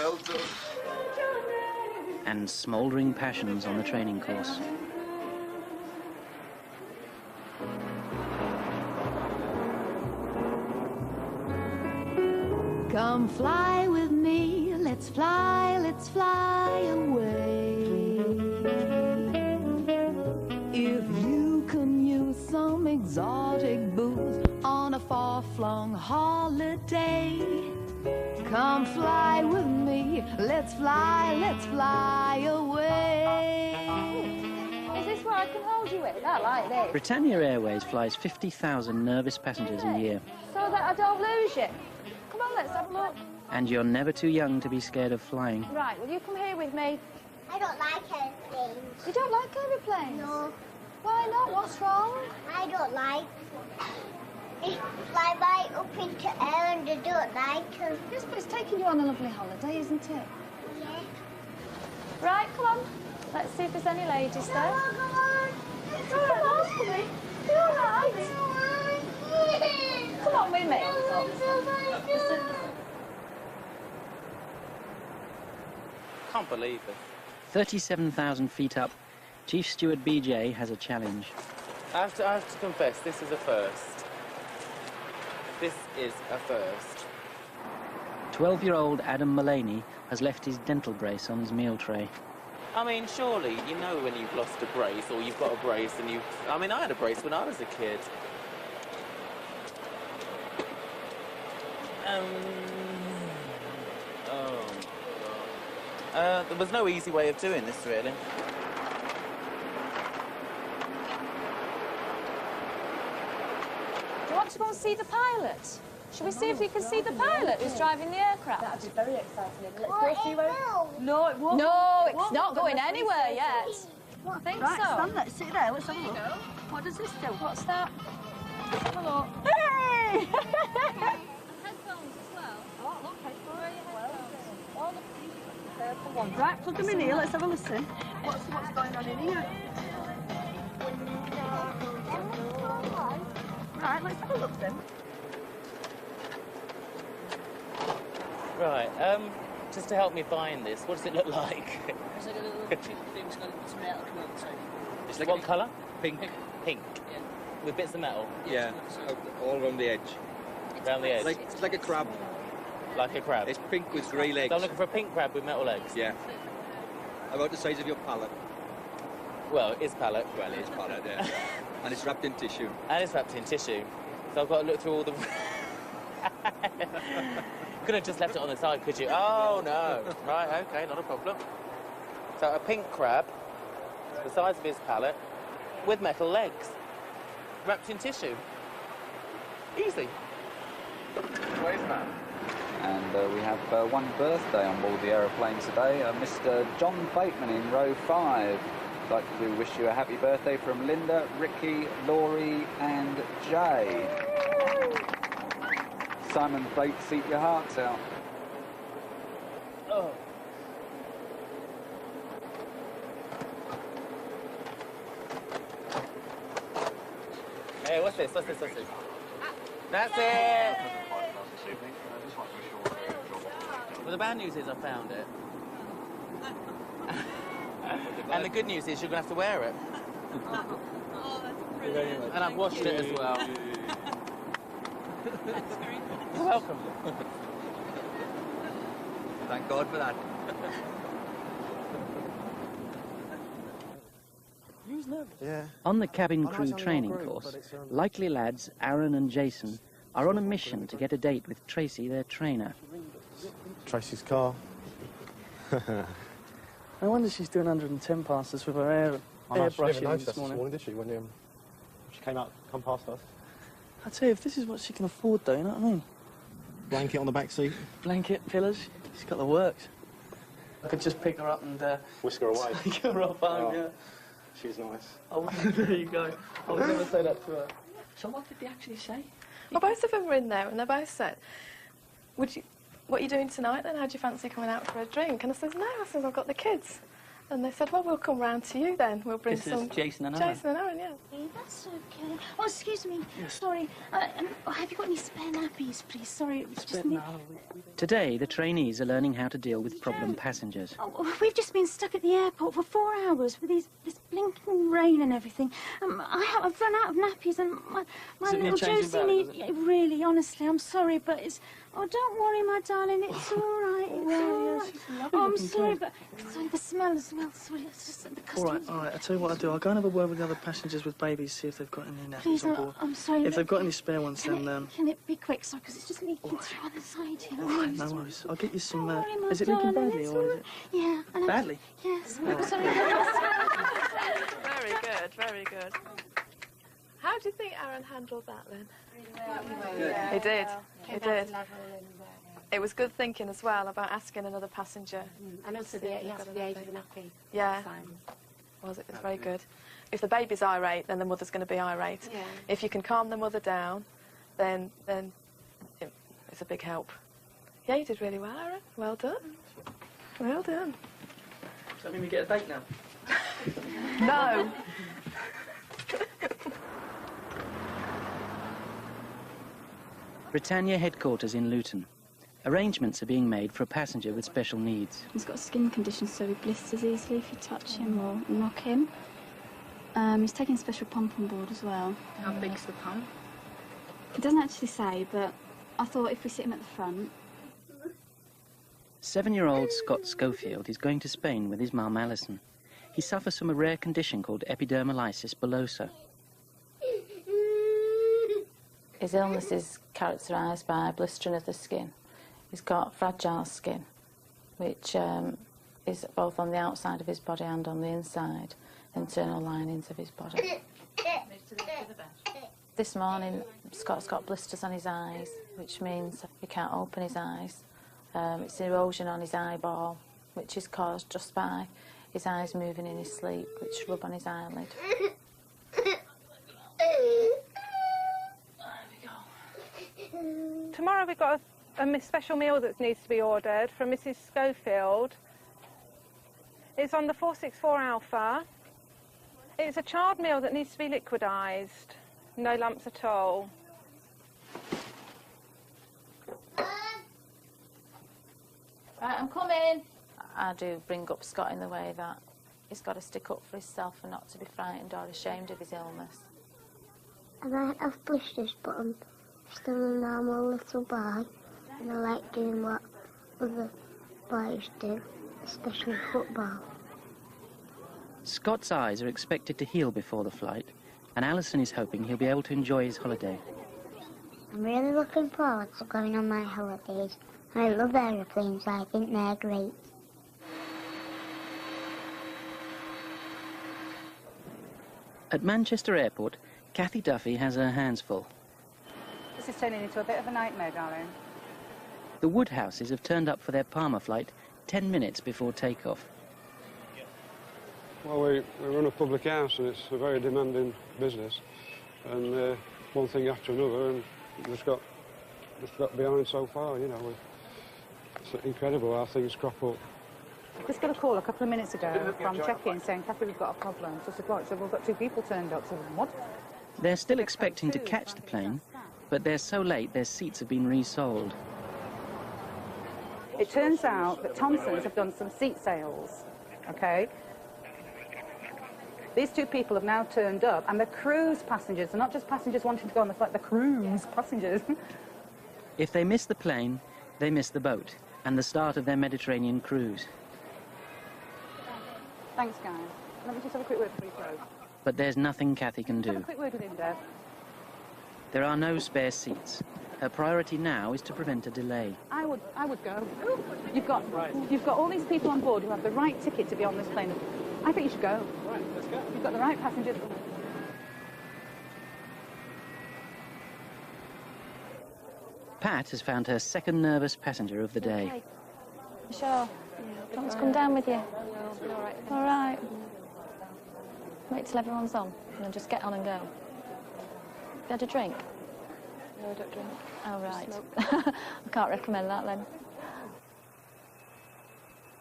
Well done. And smouldering passions on the training course. Come fly with me, let's fly away. If you can use some exotic booze on a far-flung holiday, come fly with me, let's fly away. Is this where I can hold you with? I like this. Britannia Airways flies 50,000 nervous passengers a year. So that I don't lose you. Come on, let's have a look. And you're never too young to be scared of flying. Right, will you come here with me? I don't like airplanes. You don't like aeroplanes? No, Why not? What's wrong? I don't like. They fly right up into air and I don't like them. Yes, but it's taking you on a lovely holiday, isn't it? Yeah. Right, come on. Let's see if there's any ladies there. Come on. Come on, honey. You all right? Come on with me. Can't believe it. 37,000 feet up, Chief Steward BJ has a challenge. I have to confess, this is a first. This is a first. 12-year-old Adam Mullaney has left his dental brace on his meal tray. I mean, surely you know when you've lost a brace or you've got a brace and you... I mean, I had a brace when I was a kid. There was no easy way of doing this, really. Do you want to go and see the pilot? Shall we see if we can see the pilot who's driving the aircraft? That'd be very exciting. Let's Oh, go see it where... will. No, it won't. No, It it's won't. not going Let's anywhere see. yet. I think Right, so. stand there, sit there, let's have a look. What does this do? What's that? Have a look. Hey! Headphones as well. Oh, look, headphones. Oh, the Purple ones. Right, plug them in here, let's have a listen. What's going on in here? Right, let's have a look then. Right, just to help me find this, what does it look like? It's like a little chip thing, it's got some metal coming out the side. It's like what colour? Pink. Pink. Yeah. With bits of metal? Yeah, all around the edge. Around the edge? It's like a crab. Like a crab? It's pink with grey legs. So I'm looking for a pink crab with metal legs? Yeah. About the size of your palate. Well, it is palate. Well, it is palate, yeah. And it's wrapped in tissue. And it's wrapped in tissue. So I've got to look through all the... Could have just left it on the side, could you? Oh, no. Right, OK, not a problem. So a pink crab, the size of his palate, with metal legs, wrapped in tissue. Easy. Where's that? And we have one birthday on board the aeroplane today, Mr. John Bateman in row 5. I'd like to wish you a happy birthday from Linda, Ricky, Laurie and Jay. Simon Bates, eat your hearts out. Oh. Hey, what's this? What's this? What's this? That's it! Well, the bad news is I found it. And the good news is you're going to have to wear it. And I've washed it as well. You're welcome. Thank God for that. Yeah. On the cabin crew training course, likely lads Aaron and Jason are on a mission to get a date with Tracy, their trainer. Tracy's car. No wonder she's doing 110 passes with her airbrushing this morning. Did she, when she come past us? I tell you, if this is what she can afford, though, you know what I mean? Blanket on the back seat. Blanket, pillows, she's got the works. I could just pick her up and... Whisk her away. take her off home, yeah. She's nice. There you go. I would never say that to her. So what did they actually say? Well, both of them were in there, and they both said, what are you doing tonight, then? How do you fancy coming out for a drink? And I said, no. I said, I've got the kids. And they said, well, we'll come round to you, then. We'll bring This some... is Jason and Aaron. Jason and Aaron, yeah. that's okay. Oh, excuse me. Yes. Sorry. Have you got any spare nappies, please? Sorry, it's just me. Today, the trainees are learning how to deal with problem passengers. Oh, we've just been stuck at the airport for 4 hours with this blinking rain and everything. I've run out of nappies and my little Josie needs... Really, honestly, I'm sorry, but it's... Oh, don't worry, my darling, it's all right. It's all right. Oh, I'm sorry, but sorry, the smell as well. Sorry, it's just the customs. All right. I'll tell you what I'll do. I'll go and have a word with the other passengers with babies, see if they've got any nappies on board. I'm sorry. If they've got any spare ones, then... Can it be quick, sorry, because it's just leaking through on the side here. All right, no worries. I'll get you some... Worry, is it leaking darling, badly, or is it... Yeah. Badly? Yes. Right. Sorry. Very good, very good. How do you think Aaron handled that then? He did. He did. It was good thinking as well about asking another passenger. And also he has to be age of the nappy. Yeah. Was it? It's very good. If the baby's irate, then the mother's going to be irate. Yeah. If you can calm the mother down, then it's a big help. Yeah, you did really well, Aaron. Well done. Well done. Does that mean we get a date now? No. Britannia headquarters in Luton. Arrangements are being made for a passenger with special needs. He's got a skin condition, so he blisters easily if you touch him or knock him. He's taking a special pump on board as well. How big's the pump? It doesn't actually say, but I thought if we sit him at the front. 7-year-old Scott Schofield is going to Spain with his mum Alison. He suffers from a rare condition called epidermolysis bullosa. His illness is characterised by blistering of the skin. He's got fragile skin, which is both on the outside of his body and on the inside, internal linings of his body. This morning, Scott's got blisters on his eyes, which means he can't open his eyes. It's erosion on his eyeball, which is caused just by his eyes moving in his sleep, which rub on his eyelid. Tomorrow we've got a special meal that needs to be ordered from Mrs. Schofield. It's on the 464 Alpha. It's a child meal that needs to be liquidised. No lumps at all. Right, I'm coming. I do bring up Scott in the way that he's got to stick up for himself and not to be frightened or ashamed of his illness. I might have blisters, but I'm still a normal little boy, and I like doing what other boys do, especially football. Scott's eyes are expected to heal before the flight, and Alison is hoping he'll be able to enjoy his holiday. I'm really looking forward to going on my holidays. I love aeroplanes, I think they're great. At Manchester Airport, Kathy Duffy has her hands full. This is turning into a bit of a nightmare, darling. The Woodhouses have turned up for their Palmer flight 10 minutes before takeoff. Well, we run a public house and it's a very demanding business. And one thing after another, and just got behind so far, you know. It's incredible how things crop up. Just got a call a couple of minutes ago from check-in saying, Kathy, we've got a problem. So I said, right, so we've got 2 people turned up. So what? They're still expecting to catch the plane, but they're so late their seats have been resold. It turns out that Thompson's have done some seat sales, OK? These 2 people have now turned up, and they're cruise passengers. They're not just passengers wanting to go on the flight, they're cruise passengers. If they miss the plane, they miss the boat and the start of their Mediterranean cruise. Thanks, guys. Let me just have a quick word before you go. But there's nothing Kathy can Have do. a quick word with him, Deb. There are no spare seats. Her priority now is to prevent a delay. I would go. You've got all these people on board who have the right ticket to be on this plane. I think you should go. Right, let's go. You've got the right passengers. Pat has found her second nervous passenger of the day. Okay. Sure. Tom's come down with you. All right. Wait till everyone's on, and then just get on and go. You had a drink? No, I don't drink. Oh, right. I can't recommend that then.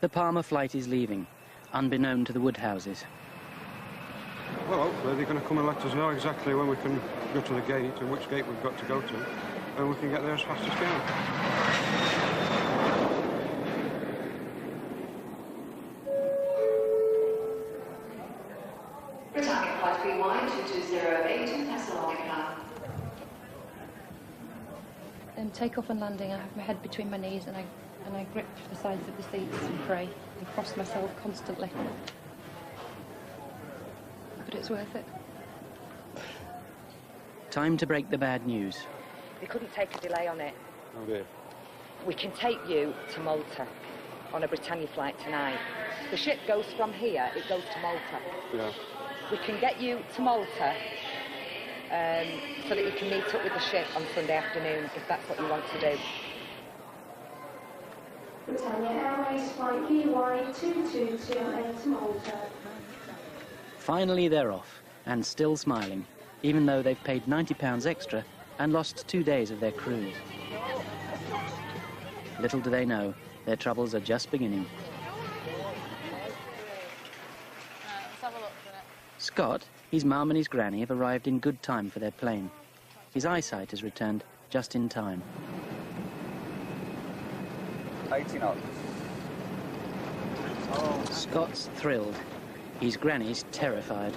The Palmer flight is leaving, unbeknown to the Woodhouses. Well, hopefully they're going to come and let us know exactly when we can go to the gate and which gate we've got to go to, and we can get there as fast as we can. Britannia Flight BY2208 Thessalonica. In takeoff and landing, I have my head between my knees and I grip the sides of the seats and pray and cross myself constantly. But it's worth it. Time to break the bad news. We couldn't take a delay on it. Oh dear. We can take you to Malta on a Britannia flight tonight. The ship goes from here, it goes to Malta. Yeah. We can get you to Malta so that you can meet up with the ship on Sunday afternoon, if that's what you want to do. Britannia Airways Flight BY2228 to Malta. Finally they're off, and still smiling, even though they've paid £90 extra and lost 2 days of their cruise. Little do they know, their troubles are just beginning. Let's have a look for it. Scott, his mum and his granny have arrived in good time for their plane. His eyesight has returned just in time. 80 knots. Oh. Scott's thrilled. His granny's terrified.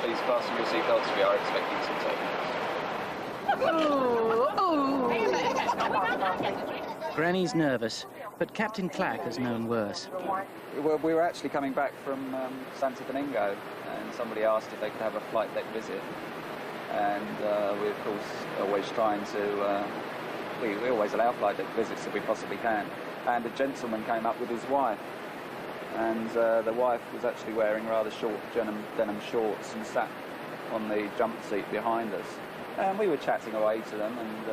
Please fasten your seatbelts. We are expecting some turbulence. Granny's nervous, but Captain Clack has known worse. We were actually coming back from Santo Domingo, and somebody asked if they could have a flight deck visit. And we, of course, always trying to... we always allow flight deck visits if we possibly can. And a gentleman came up with his wife. And the wife was actually wearing rather short denim shorts and sat on the jump seat behind us. And we were chatting away to them and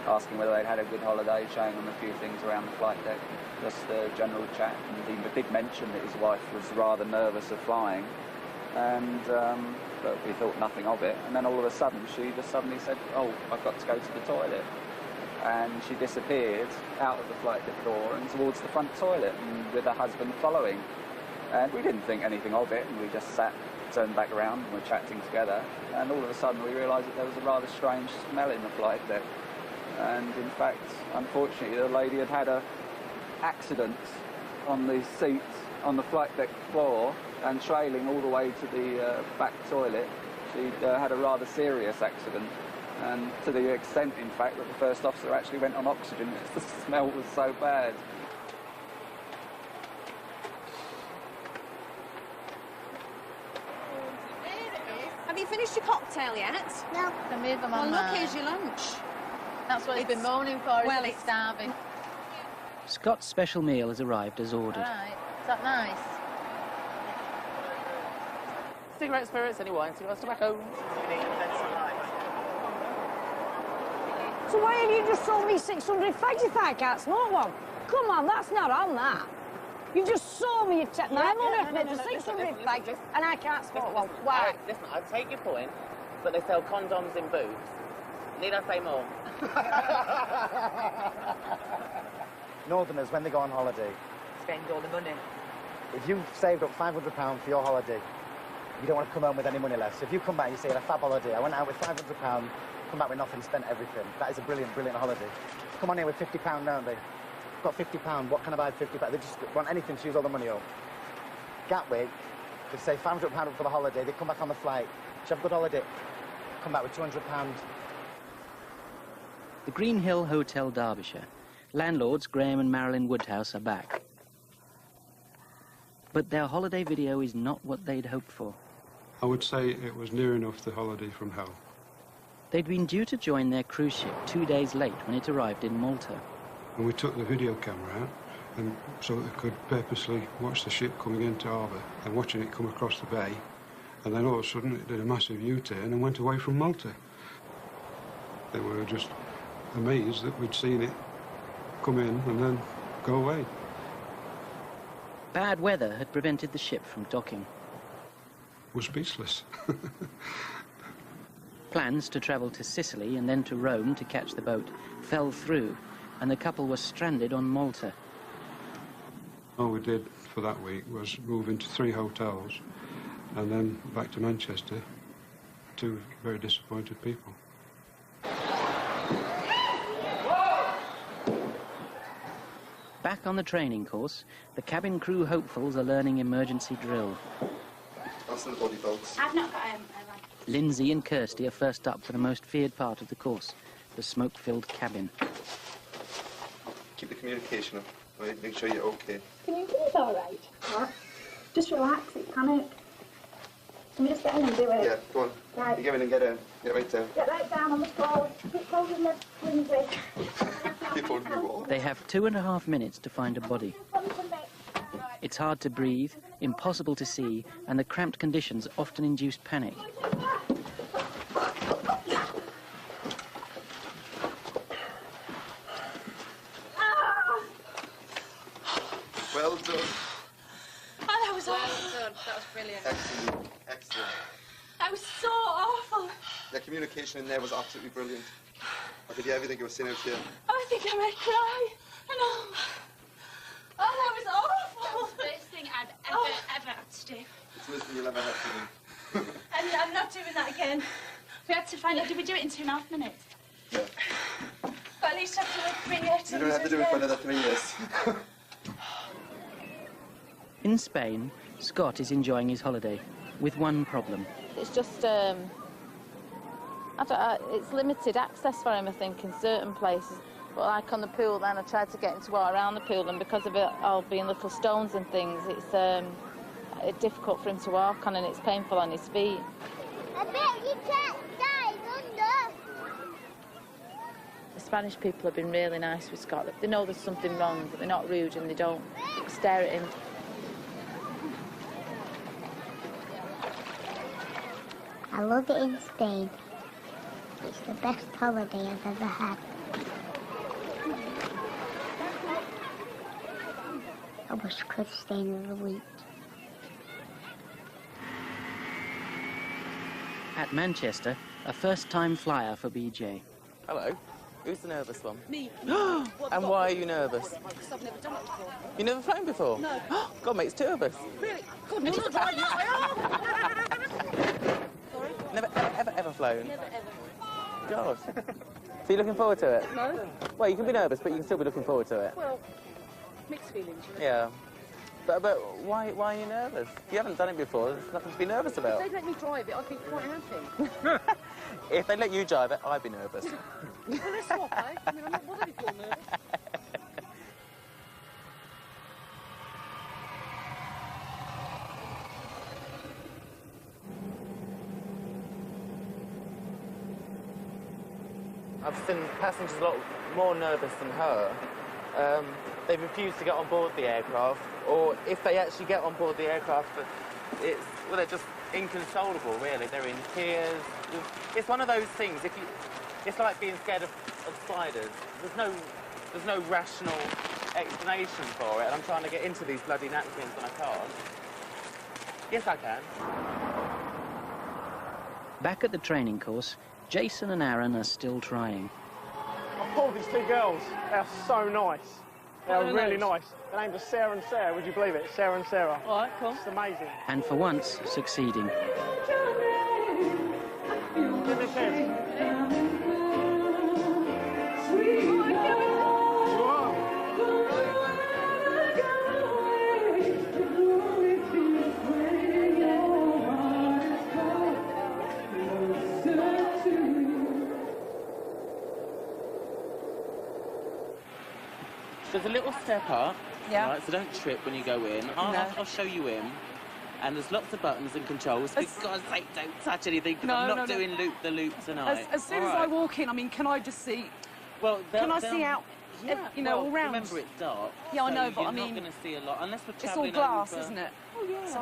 asking whether they'd had a good holiday, showing them a few things around the flight deck, just a general chat. And he did mention that his wife was rather nervous of flying, and but we thought nothing of it. And then all of a sudden, she just suddenly said, "Oh, I've got to go to the toilet." And she disappeared out of the flight deck door and towards the front toilet, and with her husband following. And we didn't think anything of it, and we just sat, turned back around, and were chatting together. And all of a sudden we realised that there was a rather strange smell in the flight deck. And in fact, unfortunately, the lady had had an accident on the seat on the flight deck floor, and trailing all the way to the back toilet, she'd had a rather serious accident. And to the extent, in fact, that the first officer actually went on oxygen because the smell was so bad. Have you finished your cocktail yet? No. I made them Well, on look, mine. here's your lunch. That's what he's been moaning for. Well, He's starving. Scott's special meal has arrived as ordered. Right. Is that nice? Cigarette spirits, anyway. Cigarette tobacco. So why have you just sold me 600 fags if I can't smoke one? Come on, that's not on that. You just sold me a 500 for 600 fags and I can't smoke one. Why? Right, listen, I take your point, but they sell condoms in booths. Need I say more? Northerners, when they go on holiday, Spend all the money. if you've saved up £500 for your holiday, you don't want to come home with any money left. So if you come back and you say, I had a fab holiday, I went out with £500, come back with nothing, spent everything. That is a brilliant, brilliant holiday. Come on here with £50, don't they? Got £50, what can I buy with £50? They just want anything to use all the money up. Gatwick, they say £500 up for the holiday, they come back on the flight. Should have a good holiday, come back with £200. The Green Hill Hotel, Derbyshire. Landlords Graham and Marilyn Woodhouse are back. But their holiday video is not what they'd hoped for. I would say it was near enough the holiday from hell. They'd been due to join their cruise ship 2 days late when it arrived in Malta. And we took the video camera out and so that they could purposely watch the ship coming into harbour and watching it come across the bay And then all of a sudden it did a massive U-turn and went away from Malta. They were just amazed that we'd seen it come in and then go away. Bad weather had prevented the ship from docking. We're speechless. Plans to travel to Sicily and then to Rome to catch the boat fell through, and the couple were stranded on Malta. All we did for that week was move into 3 hotels and then back to Manchester. 2 very disappointed people. Back on the training course, the cabin crew hopefuls are learning emergency drill. That's the body bolts. I've not got Lindsay and Kirsty are first up for the most feared part of the course, the smoke-filled cabin. Keep the communication up. Right? Make sure you're okay. Can you breathe all right? What? Just relax, it's panic. Can we just get in and do it? Yeah, go on. Right. You get in and get in. Get right down. Get right down on the floor. Keep holding the Lindsay. Keep holding the wall. They have 2.5 minutes to find a body. It's hard to breathe, impossible to see, and the cramped conditions often induce panic. Well done. Oh, that was awful. Well done. That was brilliant. Excellent. Excellent. That was so awful. The communication in there was absolutely brilliant. I could hear everything you were saying out here. I think I might cry. Oh, that was awful. That was the worst thing I've ever had to do. It's the worst thing you'll ever have to do. I'm not doing that again. We had to find out. Did we do it in 2.5 minutes? Yeah. But at least I have to like 3 years. You don't have to do it for another 3 years. In Spain, Scott is enjoying his holiday, with one problem. It's just, it's limited access for him, I think, in certain places. But like on the pool, then I tried to get him to walk around the pool, and because of it all being little stones and things, it's difficult for him to walk on, and it's painful on his feet. I bet you can't dive under. The Spanish people have been really nice with Scott. They know there's something wrong, but they're not rude, and they don't stare at him. I love it in Spain. It's the best holiday I've ever had. I wish I could stay another week. At Manchester, a first-time flyer for BJ. Hello. Who's the nervous one? Me. And why are you nervous? Because I've never done it before. You've never flown before? No. God, mate, it's 2 of us. Really? God, no, not right now. Never, ever flown? Never, ever. God. So you're looking forward to it? No. Well, you can be nervous, but you can still be looking forward to it. Well, mixed feelings. You know? Yeah. But why are you nervous? You haven't done it before. There's nothing to be nervous about. If they'd let me drive it, I'd be quite happy. If they let you drive it, I'd be nervous. Well, let's swap, eh? I mean, I'm not bothered if you're nervous. I've seen passengers a lot more nervous than her. They refuse to get on board the aircraft, or if they actually get on board the aircraft, they're just inconsolable, really. They're in tears. It's one of those things. It's like being scared of spiders. There's no rational explanation for it, and I'm trying to get into these bloody napkins and I can't. Yes, I can. Back at the training course, Jason and Aaron are still trying. I pulled these 2 girls. They're so nice. They're really nice. Their names are Sarah and Sarah. Would you believe it? Sarah and Sarah. All right, cool. It's amazing. And for once, succeeding. Give me a kiss. There's a little step up, Yeah. right, so don't trip when you go in. I'll show you in. And there's lots of buttons and controls. For God's sake, don't touch anything, because I'm not doing loop-the-loop tonight. As soon as I walk in, I mean, can I just see... Well, can I see out, you know, all round? Remember, it's dark. Yeah, I know, so but I you're mean... not going to see a lot, unless we're It's all travelling glass, over... isn't it? Oh, yeah. So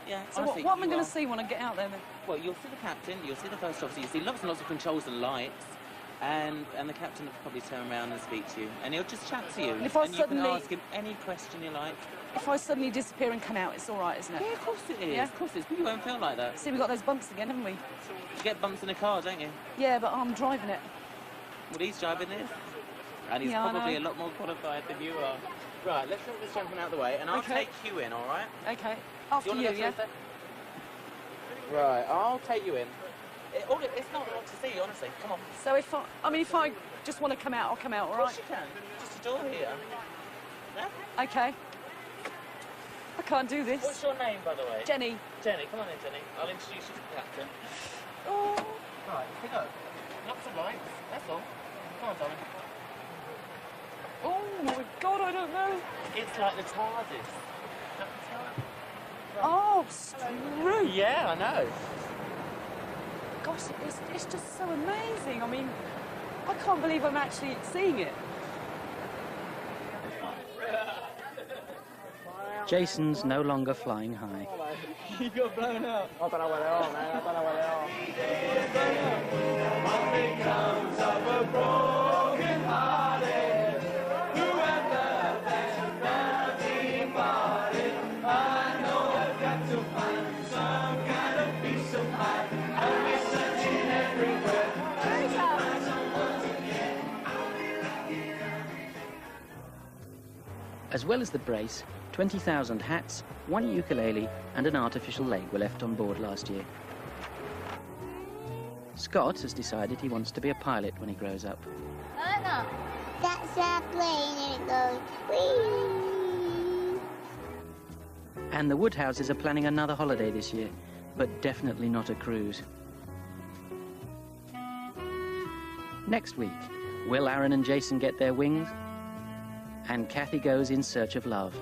yeah. So honestly, what am I you going are- to see when I get out there then? Well, you'll see the captain, you'll see the first officer, you'll see lots and lots of controls and lights, and the captain will probably turn around and speak to you, and he'll just chat to you. And if I you suddenly- can ask him any question you like. If I suddenly disappear and come out, it's all right, isn't it? Yeah, of course it is. Yeah? Of course it is. But you won't feel like that. See, we've got those bumps again, haven't we? You get bumps in the car, don't you? Yeah, but I'm driving it. Well, he's driving this, and he's Yeah, I probably know. a lot more qualified than you are. Right, let's get this gentleman out of the way, and I'll Okay. take you in, all right? Okay. Do After wanna you, go to yeah? the Right, I'll take you in. It's not a lot to see, honestly. Come on. So if I just want to come out, I'll come out, all Of right? course you can. Just a door here. Yeah? Okay. I can't do this. What's your name, by the way? Jenny. Jenny, come on in, Jenny. I'll introduce you to the captain. Oh. Right, pick up. Lots of lights, that's all. Come on, darling. Oh my God, I don't know. It's like the TARDIS. Oh, screw. Yeah, I know. Gosh, it's just so amazing. I mean, I can't believe I'm actually seeing it. Jason's no longer flying high. You got blown up. I don't know where they are, man. I don't know where they are. Nothing comes of a broken hearted. Whoever that's departed, I know I've got to find some kind of peace of mind. I'll be searching everywhere. As well as the brace, 20,000 hats, one ukulele and an artificial leg were left on board last year. Scott has decided he wants to be a pilot when he grows up. That's our plane and it goes whee. And the Woodhouses are planning another holiday this year, but definitely not a cruise. Next week, will Aaron and Jason get their wings? And Kathy goes in search of love.